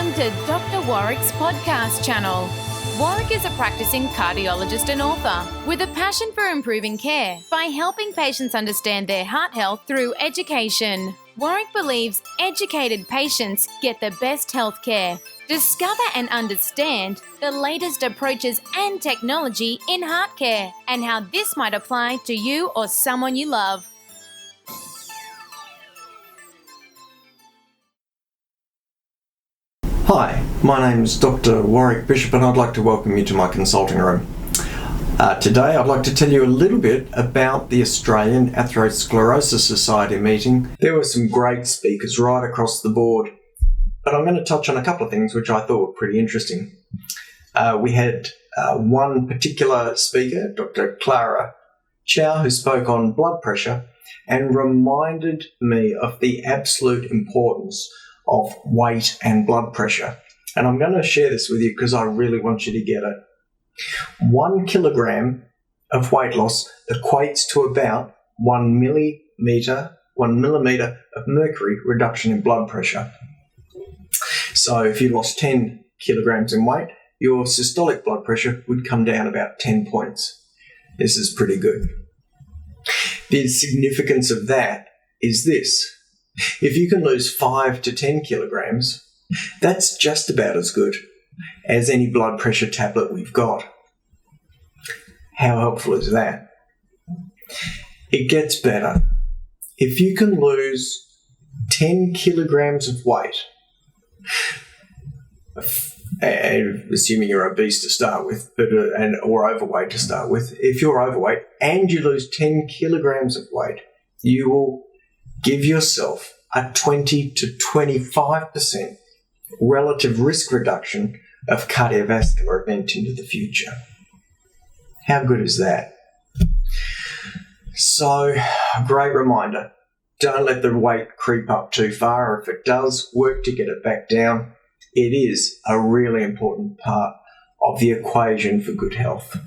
Welcome to Doctor Warrick's podcast channel. Warwick is a practising cardiologist and author with a passion for improving care by helping patients understand their heart health through education. Warwick believes educated patients get the best health care. Discover and understand the latest approaches and technology in heart care and how this might apply to you or someone you love. Hi, my name is Doctor Warrick Bishop and I'd like to welcome you to my consulting room. Today I'd like to tell you a little bit about the Australian Atherosclerosis Society meeting. There were some great speakers right across the board, but I'm going to touch on a couple of things which I thought were pretty interesting. We had one particular speaker, Dr. Clara Chow, who spoke on blood pressure and reminded me of the absolute importance of weight and blood pressure. And I'm going to share this with you because I really want you to get it. 1 kilogram of weight loss equates to about 1 millimeter of mercury reduction in blood pressure. So if you lost 10 kilograms in weight, your systolic blood pressure would come down about 10 points. This is pretty good. The significance of that is this. If you can lose 5 to 10 kilograms, that's just about as good as any blood pressure tablet we've got. How helpful is that? It gets better. If you can lose 10 kilograms of weight, assuming you're obese to start with, or overweight to start with, if you're overweight and you lose 10 kilograms of weight, you will give yourself a 20 to 25% relative risk reduction of cardiovascular event into the future. How good is that? So, a great reminder, don't let the weight creep up too far. If it does, work to get it back down. It is a really important part of the equation for good health.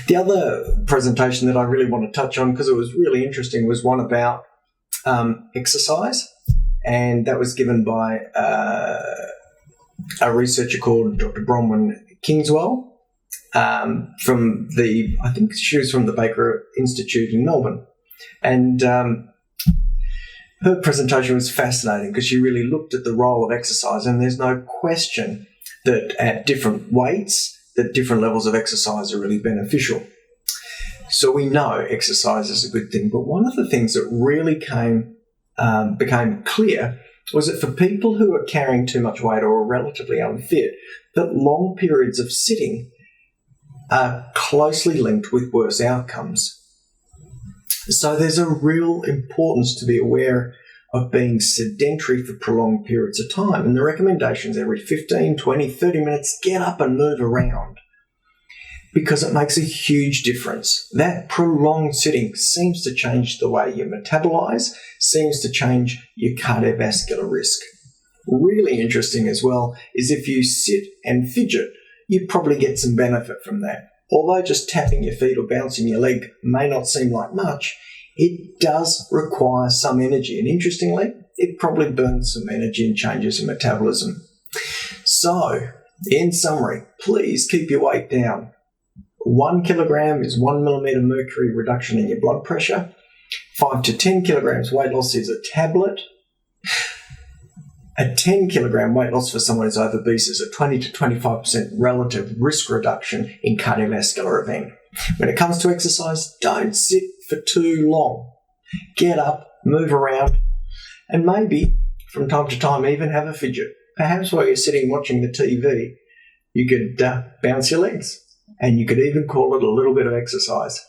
The other presentation that I really want to touch on, because it was really interesting, was one about exercise, and that was given by a researcher called Dr. Bronwyn Kingswell from I think she was from the Baker Institute in Melbourne. And her presentation was fascinating because she really looked at the role of exercise, and there's no question that at different weights, that different levels of exercise are really beneficial. So we know exercise is a good thing, but one of the things that really became clear was that for people who are carrying too much weight or are relatively unfit, that long periods of sitting are closely linked with worse outcomes. So there's a real importance to be aware of being sedentary for prolonged periods of time. And the recommendations every 15, 20, 30 minutes, get up and move around, because it makes a huge difference. That prolonged sitting seems to change the way you metabolize, seems to change your cardiovascular risk. Really interesting as well is if you sit and fidget, you probably get some benefit from that. Although just tapping your feet or bouncing your leg may not seem like much, it does require some energy. And interestingly, it probably burns some energy and changes your metabolism. So, in summary, please keep your weight down. 1 kilogram is 1 millimeter mercury reduction in your blood pressure. 5 to 10 kilograms weight loss is a tablet. A 10 kilogram weight loss for someone who's obese is a 20 to 25% relative risk reduction in cardiovascular event. When it comes to exercise, don't sit for too long. Get up, move around, and maybe from time to time even have a fidget. Perhaps while you're sitting watching the TV, you could bounce your legs. And you could even call it a little bit of exercise.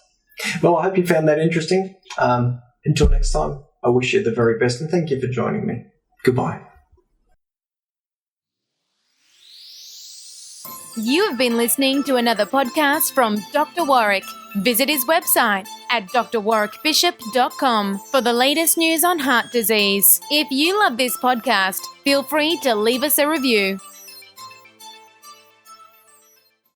Well, I hope you found that interesting. Until next time, I wish you the very best and thank you for joining me. Goodbye. You have been listening to another podcast from Dr. Warrick. Visit his website at drwarrickbishop.com for the latest news on heart disease. If you love this podcast, feel free to leave us a review.